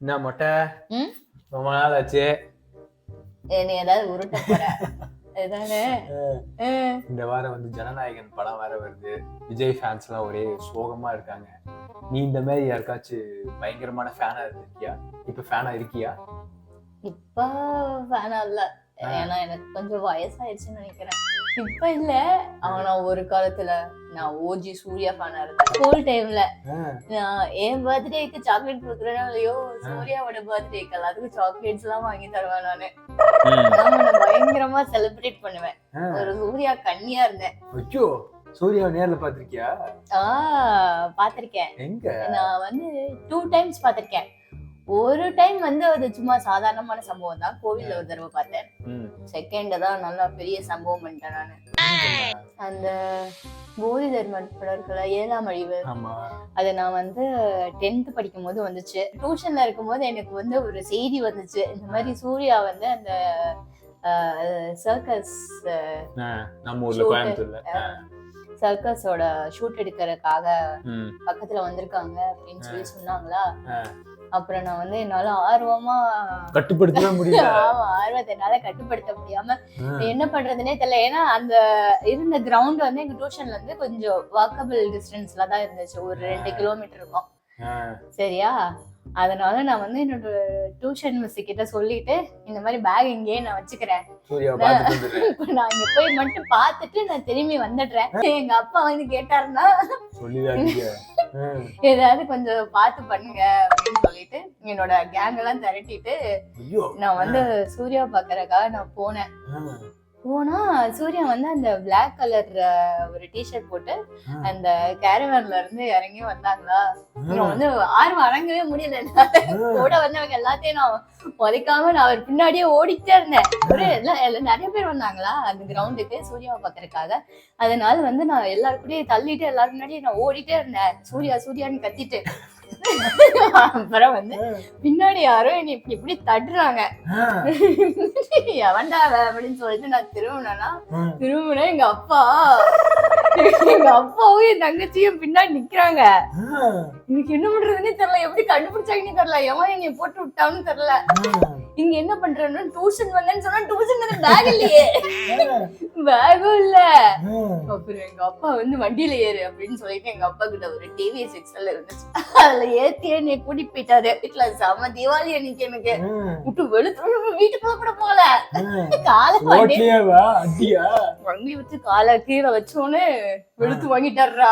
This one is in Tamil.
என்ன மொட்டை ம் ரொம்ப நாள் ஆச்சு. நீ ஏதாவது உருட்ட போற இதுதானே. இந்த வாரம் வந்து ஜனநாயகன் படம் வேற வருது. விஜய் ஃபேன்ஸ் எல்லாம் ஒரே சோகமா இருக்காங்க. நீ இந்த மாதிரி யாருக்காச்சும் பயங்கரமான ஃபேனா இருக்கியா? இப்ப ஃபேனா இருக்கியா? இப்ப வேணாம் இல்ல, ஏன்னா எனக்கு கொஞ்சம் வயசாயிடுச்சுன்னு நினைக்கிறேன். இப்ப இல்ல, ஆனா ஒரு காலத்துல நான் ஓஜி சூர்யா ஃபேனா இருந்தேன். ஸ்கூல் டைம்ல நான் என் பர்த்டேக்கு சாக்லேட் கொடுக்குறேனோ இல்லையோ, சூர்யாவோட பர்த்டேக்கு எல்லாத்துக்கும் சாக்லேட்ஸ் எல்லாம் வாங்கி தருவேன் நானு. நான் பயங்கரமா செலிப்ரேட் பண்ணுவேன். ஒரு சூர்யா கன்னியா இருந்தேன். ஐயோ, சூர்யாவை நேர்ல பாத்திருக்கியா? பாத்திருக்கேன். எங்க? நான் வந்து 2 times பாத்திருக்கேன். ஒரு டைம் வந்து அது சும்மா சாதாரணமான சம்பவம் தான், கோவில்ல ஒரு தடவை பார்த்தேன். செகண்ட் தான் நல்லா பெரிய சம்பவம் பண்ணிட்டேன் நானு. அந்த போதி தர்மன் படம் இருக்குல்ல, 7ஆம் அழிவு, அது நான் வந்து 10th படிக்கும் போது வந்துச்சு. டியூஷன்ல இருக்கும் போது எனக்கு வந்து ஒரு செய்தி வந்துச்சு, இந்த மாதிரி சூர்யா வந்து அந்த சர்க்கஸ் சர்க்கஸோட ஷூட் எடுக்கிறதுக்காக பக்கத்துல வந்திருக்காங்க அப்படின்னு சொல்லி சொன்னாங்களா. அப்புறம் நான் வந்து என்னால ஆர்வமா கட்டுப்படுத்த முடியல. ஆர்வத்தை என்னால கட்டுப்படுத்த முடியாம என்ன பண்றதுன்னே தெரியல. ஏன்னா அந்த இருந்த கிரவுண்ட் வந்து எங்க டியூஷன்ல இருந்து கொஞ்சம் வாக்கபிள் டிஸ்டன்ஸ்ல தான் இருந்துச்சு, ஒரு 2 கிலோமீட்டர் இருக்கும். சரியா, அதனால நான் வந்து என்னோட டியூஷன் மிஸ் கிட்ட சொல்லிட்டு, இந்த மாதிரி பேக் இங்கேயே நான் வச்சுக்கிறேன், நான் இங்க போய் மட்டும் பாத்துட்டு நான் திரும்பி வந்துடுறேன். எங்க அப்பா வந்து கேட்டாருன்னா ஏதாவது கொஞ்சம் பாத்து பண்ணுங்க அப்படின்னு சொல்லிட்டு என்னோட கேங் எல்லாம் திரட்டிட்டு நான் வந்து சூர்யா பாக்குறதுக்காக நான் போனேன். போனா சூர்யா வந்து அந்த பிளாக் கலர் ஒரு டிஷர்ட் போட்டு அந்த கேரவன்ல இருந்து இறங்கி வந்தாங்களா. வந்து ஆர்வம் அடங்கவே முடியல. கூட வந்தவங்க எல்லாத்தையும் நான் உதைக்காம நான் அவர் பின்னாடியே ஓடிக்கிட்டே இருந்தேன். ஒரு நிறைய பேர் வந்தாங்களா அந்த கிரவுண்டுக்கு சூர்யாவை பாக்குறதுக்காக. அதனால வந்து நான் எல்லாருக்கூடயும் தள்ளிட்டு எல்லாரும் முன்னாடி நான் ஓடிட்டே இருந்தேன், சூர்யா சூர்யான்னு கத்திட்டு. அப்புறம் வந்து பின்னாடி யாரும் என்னை இப்படி இப்படி தட்டுறாங்க. எவன்டா அப்படின்னு சொல்லிட்டு நான் திரும்பினா எங்க அப்பாவும் என் தங்கச்சியும் பின்னாடி நிக்கிறாங்க. எனக்கு என்ன பண்றதுன்னே தெரியல, எப்படி கண்டுபிடிச்சாங்கன்னு தெரியல, எவன் என்னை போட்டு விட்டான்னு தெரியல. இங்க என்ன பண்றேன்னு டியூஷன் வந்தேன்னு சொன்னா டியூஷன் வந்து பேக் இல்லையே, பேகும் இல்ல. அப்புறம் எங்க அப்பா வந்து வண்டியில ஏறு அப்படின்னு சொல்லிட்டு எங்க அப்பா கிட்ட ஒரு டிவிஎஸ் எக்ஸ்எல் இருந்துச்சு, அதுல ஏத்தி என்னை கூட்டிட்டு போயிட்டாரு. வீட்டுல செம தீபாவளி அன்னைக்கு எனக்கு விட்டு வெளுத்து வீட்டுக்குள்ள கூட போகல. காலை வண்டி வச்சு காலை கீழே வச்சோன்னு வெளுத்து வாங்கிட்டாருடா.